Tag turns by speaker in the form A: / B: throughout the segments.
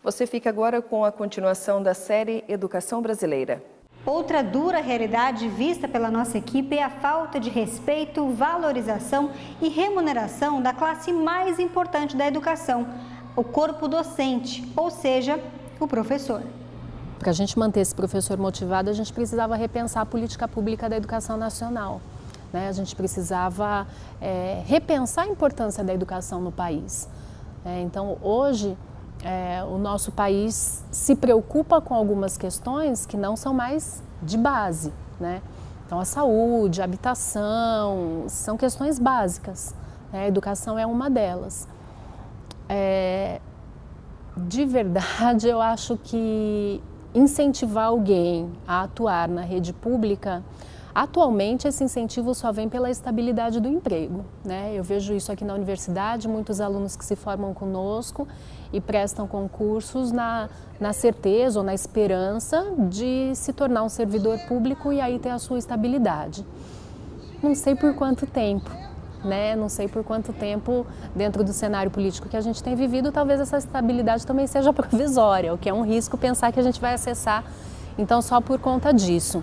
A: Você fica agora com a continuação da série Educação Brasileira.
B: Outra dura realidade vista pela nossa equipe é a falta de respeito, valorização e remuneração da classe mais importante da educação, o corpo docente, ou seja, o professor.
C: Para a gente manter esse professor motivado, a gente precisava repensar a política pública da educação nacional, né? A gente precisava repensar a importância da educação no país. Então, hoje, o nosso país se preocupa com algumas questões que não são mais de base, né? Então, a saúde, a habitação, são questões básicas, né? A educação é uma delas. De verdade, eu acho que incentivar alguém a atuar na rede pública, atualmente esse incentivo só vem pela estabilidade do emprego, né? Eu vejo isso aqui na universidade, muitos alunos que se formam conosco e prestam concursos na certeza ou na esperança de se tornar um servidor público e aí ter a sua estabilidade. Não sei por quanto tempo, né? Não sei por quanto tempo, dentro do cenário político que a gente tem vivido, talvez essa estabilidade também seja provisória, o que é um risco pensar que a gente vai acessar, então, só por conta disso.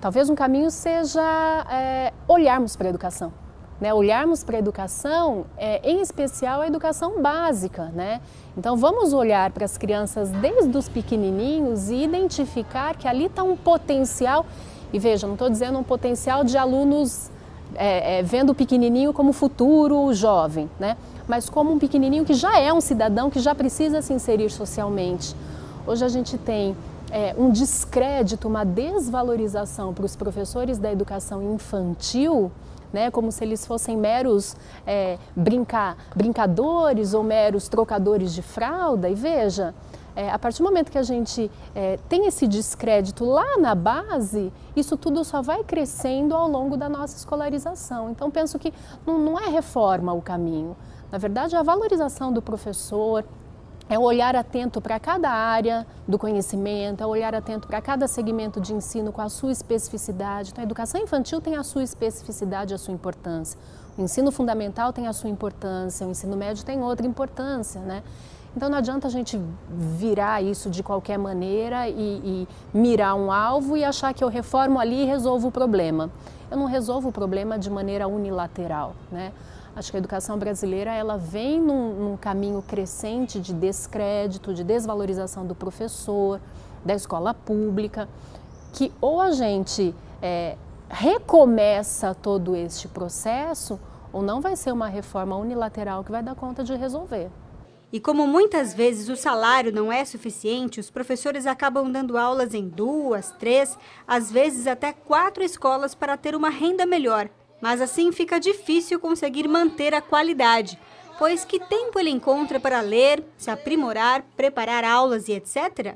C: Talvez um caminho seja olharmos para a educação, né? Olharmos para a educação, em especial a educação básica, né? Então, vamos olhar para as crianças desde os pequenininhos e identificar que ali está um potencial, e veja, não estou dizendo um potencial de alunos vendo o pequenininho como futuro jovem, né? Mas como um pequenininho que já é um cidadão, que já precisa se inserir socialmente. Hoje a gente tem um descrédito, uma desvalorização para os professores da educação infantil, né? Como se eles fossem meros brincadores ou meros trocadores de fralda. E veja, a partir do momento que a gente tem esse descrédito lá na base, isso tudo só vai crescendo ao longo da nossa escolarização. Então, penso que não é reforma o caminho. Na verdade, a valorização do professor, é o olhar atento para cada área do conhecimento, é o olhar atento para cada segmento de ensino com a sua especificidade. Então, a educação infantil tem a sua especificidade, a sua importância. O ensino fundamental tem a sua importância, o ensino médio tem outra importância, né? Então, não adianta a gente virar isso de qualquer maneira e mirar um alvo e achar que eu reformo ali e resolvo o problema. Eu não resolvo o problema de maneira unilateral, né? Acho que a educação brasileira ela vem num caminho crescente de descrédito, de desvalorização do professor, da escola pública, que ou a gente recomeça todo este processo, ou não vai ser uma reforma unilateral que vai dar conta de resolver.
B: E como muitas vezes o salário não é suficiente, os professores acabam dando aulas em 2, 3, às vezes até 4 escolas para ter uma renda melhor. Mas assim fica difícil conseguir manter a qualidade, pois que tempo ele encontra para ler, se aprimorar, preparar aulas e etc?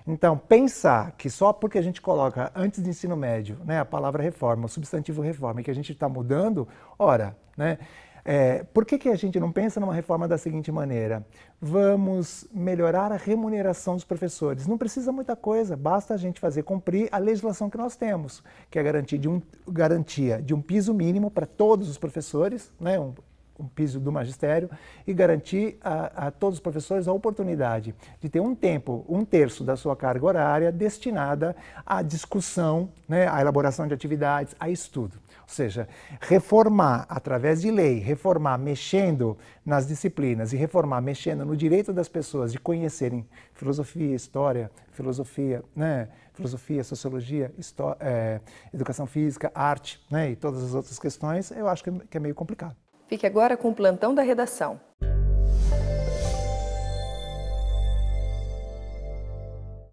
D: Então, pensar que só porque a gente coloca antes do ensino médio, né, a palavra reforma, o substantivo reforma, e que a gente está mudando, ora, né? Por que a gente não pensa numa reforma da seguinte maneira? Vamos melhorar a remuneração dos professores. Não precisa muita coisa, basta a gente fazer cumprir a legislação que nós temos, que é a garantia de um piso mínimo para todos os professores, né, um piso do magistério, e garantir a todos os professores a oportunidade de ter um tempo, 1/3 da sua carga horária destinada à discussão, né, à elaboração de atividades, a estudo. Ou seja, reformar através de lei, reformar mexendo nas disciplinas e reformar mexendo no direito das pessoas de conhecerem filosofia, história, filosofia, né, sociologia, educação física, arte, né, e todas as outras questões, eu acho que é meio complicado.
A: Fique agora com o plantão da redação.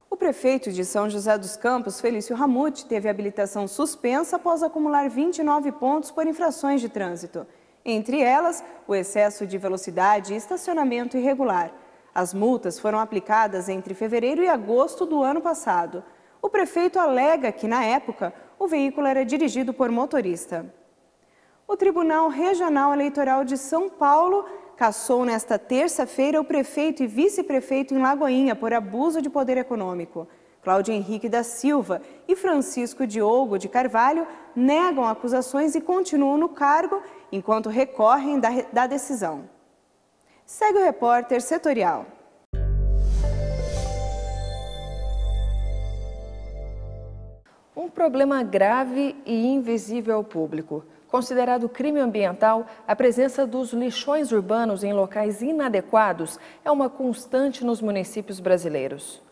A: O prefeito de São José dos Campos, Felício Ramute, teve habilitação suspensa após acumular 29 pontos por infrações de trânsito. Entre elas, o excesso de velocidade e estacionamento irregular. As multas foram aplicadas entre fevereiro e agosto do ano passado. O prefeito alega que, na época, o veículo era dirigido por motorista. O Tribunal Regional Eleitoral de São Paulo cassou nesta terça-feira o prefeito e vice-prefeito em Lagoinha por abuso de poder econômico. Cláudio Henrique da Silva e Francisco Diogo de Carvalho negam acusações e continuam no cargo enquanto recorrem da decisão. Segue o repórter setorial.
E: Um problema grave e invisível ao público. Considerado crime ambiental, a presença dos lixões urbanos em locais inadequados é uma constante nos municípios brasileiros.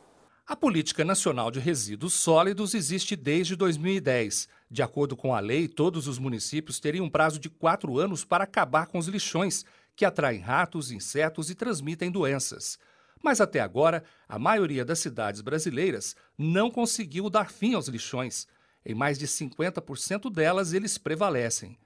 F: A Política Nacional de Resíduos Sólidos existe desde 2010. De acordo com a lei, todos os municípios teriam um prazo de 4 anos para acabar com os lixões, que atraem ratos, insetos e transmitem doenças. Mas até agora, a maioria das cidades brasileiras não conseguiu dar fim aos lixões. Em mais de 50% delas, eles prevalecem.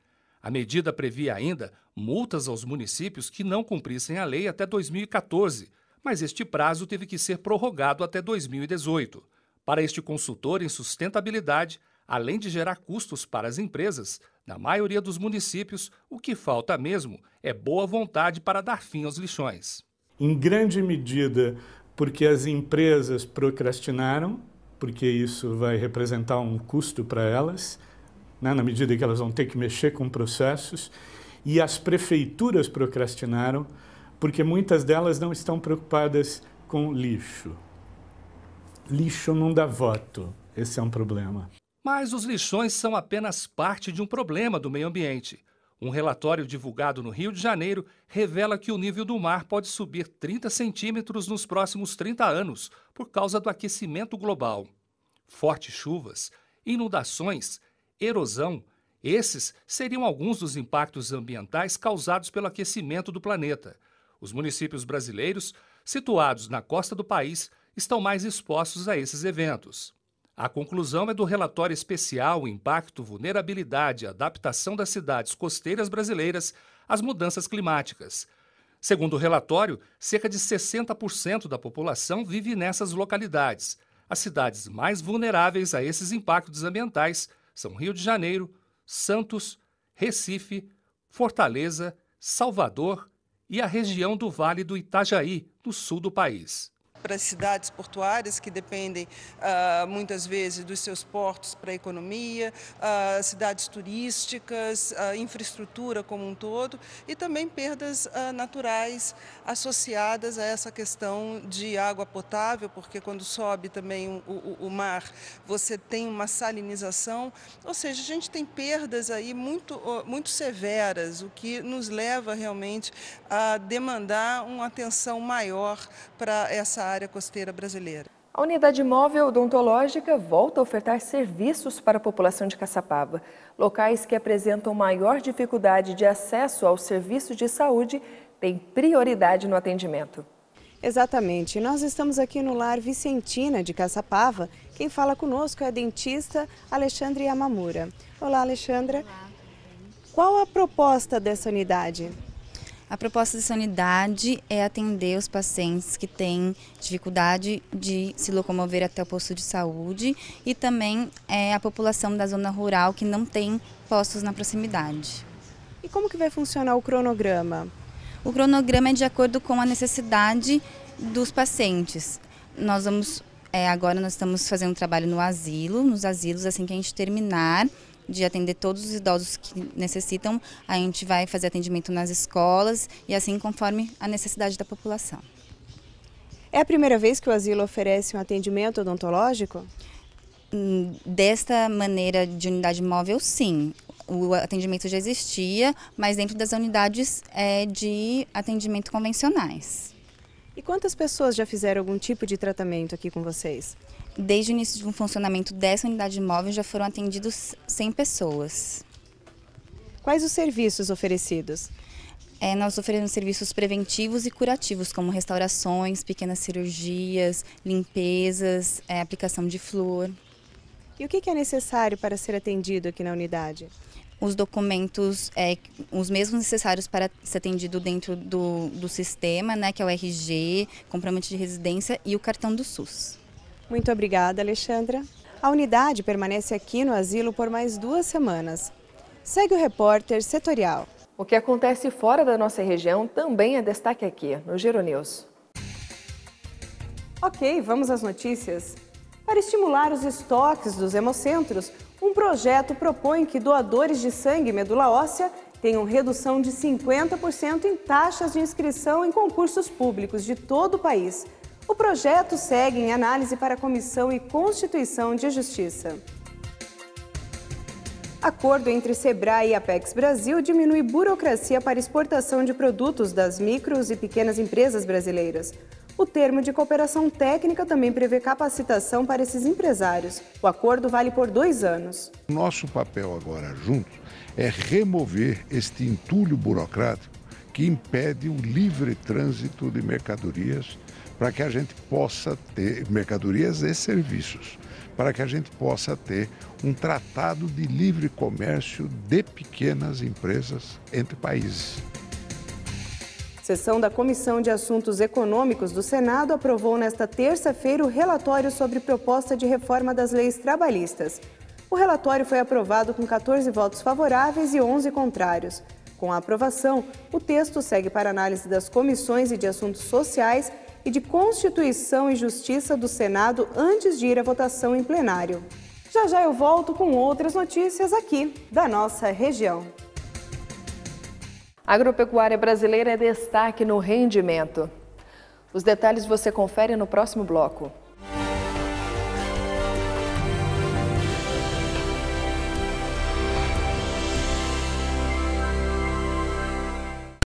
F: A medida previa ainda multas aos municípios que não cumprissem a lei até 2014, mas este prazo teve que ser prorrogado até 2018. Para este consultor em sustentabilidade, além de gerar custos para as empresas, na maioria dos municípios, o que falta mesmo é boa vontade para dar fim aos lixões.
G: Em grande medida porque as empresas procrastinaram, porque isso vai representar um custo para elas, né, na medida que elas vão ter que mexer com processos, e as prefeituras procrastinaram, porque muitas delas não estão preocupadas com lixo. Lixo não dá voto, esse é um problema.
F: Mas os lixões são apenas parte de um problema do meio ambiente. Um relatório divulgado no Rio de Janeiro revela que o nível do mar pode subir 30 centímetros nos próximos 30 anos por causa do aquecimento global. Fortes chuvas, inundações, erosão, esses seriam alguns dos impactos ambientais causados pelo aquecimento do planeta. Os municípios brasileiros, situados na costa do país, estão mais expostos a esses eventos. A conclusão é do relatório especial Impacto, Vulnerabilidade e Adaptação das Cidades Costeiras Brasileiras às Mudanças Climáticas. Segundo o relatório, cerca de 60% da população vive nessas localidades. As cidades mais vulneráveis a esses impactos ambientais são Rio de Janeiro, Santos, Recife, Fortaleza, Salvador e a região do Vale do Itajaí, no sul do país.
H: Para as cidades portuárias que dependem muitas vezes dos seus portos para a economia, cidades turísticas, infraestrutura como um todo e também perdas naturais associadas a essa questão de água potável, porque quando sobe também o mar, você tem uma salinização, ou seja, a gente tem perdas aí muito severas, o que nos leva realmente a demandar uma atenção maior para essa área costeira brasileira.
E: A unidade móvel odontológica volta a ofertar serviços para a população de Caçapava. Locais que apresentam maior dificuldade de acesso aos serviços de saúde têm prioridade no atendimento.
A: Exatamente. Nós estamos aqui no Lar Vicentina de Caçapava. Quem fala conosco é a dentista Alexandra Yamamura. Olá, Alexandra.
I: Olá.
A: Qual a proposta dessa unidade?
I: A proposta dessa unidade é atender os pacientes que têm dificuldade de se locomover até o posto de saúde e também a população da zona rural que não tem postos na proximidade.
A: E como que vai funcionar o cronograma?
I: O cronograma é de acordo com a necessidade dos pacientes. Agora nós estamos fazendo um trabalho nos asilos, assim que a gente terminar de atender todos os idosos que necessitam, a gente vai fazer atendimento nas escolas e assim conforme a necessidade da população.
A: É a primeira vez que o asilo oferece um atendimento odontológico?
I: Desta maneira de unidade móvel, sim. O atendimento já existia, mas dentro das unidades de atendimento convencionais.
A: E quantas pessoas já fizeram algum tipo de tratamento aqui com vocês?
I: Desde o início do funcionamento dessa unidade móvel já foram atendidos 100 pessoas.
A: Quais os serviços oferecidos?
I: Nós oferecemos serviços preventivos e curativos, como restaurações, pequenas cirurgias, limpezas, aplicação de flúor.
A: E o que é necessário para ser atendido aqui na unidade?
I: Os documentos, os mesmos necessários para ser atendido dentro do sistema, né, que é o RG, comprovante de residência e o cartão do SUS.
A: Muito obrigada, Alexandra. A unidade permanece aqui no asilo por mais 2 semanas. Segue o repórter setorial. O que acontece fora da nossa região também é destaque aqui, no Giro News. Ok, vamos às notícias. Para estimular os estoques dos hemocentros, um projeto propõe que doadores de sangue e medula óssea tenham redução de 50% em taxas de inscrição em concursos públicos de todo o país. O projeto segue em análise para a Comissão e Constituição de Justiça. Acordo entre Sebrae e Apex Brasil diminui burocracia para exportação de produtos das micros e pequenas empresas brasileiras. O termo de cooperação técnica também prevê capacitação para esses empresários. O acordo vale por 2 anos.
J: Nosso papel agora juntos é remover este entulho burocrático que impede o livre trânsito de mercadorias para que a gente possa ter mercadorias e serviços, para que a gente possa ter um tratado de livre comércio de pequenas empresas entre países.
A: Sessão da Comissão de Assuntos Econômicos do Senado aprovou nesta terça-feira o relatório sobre proposta de reforma das leis trabalhistas. O relatório foi aprovado com 14 votos favoráveis e 11 contrários. Com a aprovação, o texto segue para análise das comissões de assuntos sociais e de Constituição e Justiça do Senado antes de ir à votação em plenário. Já já eu volto com outras notícias aqui da nossa região.
E: A agropecuária brasileira é destaque no rendimento. Os detalhes você confere no próximo bloco.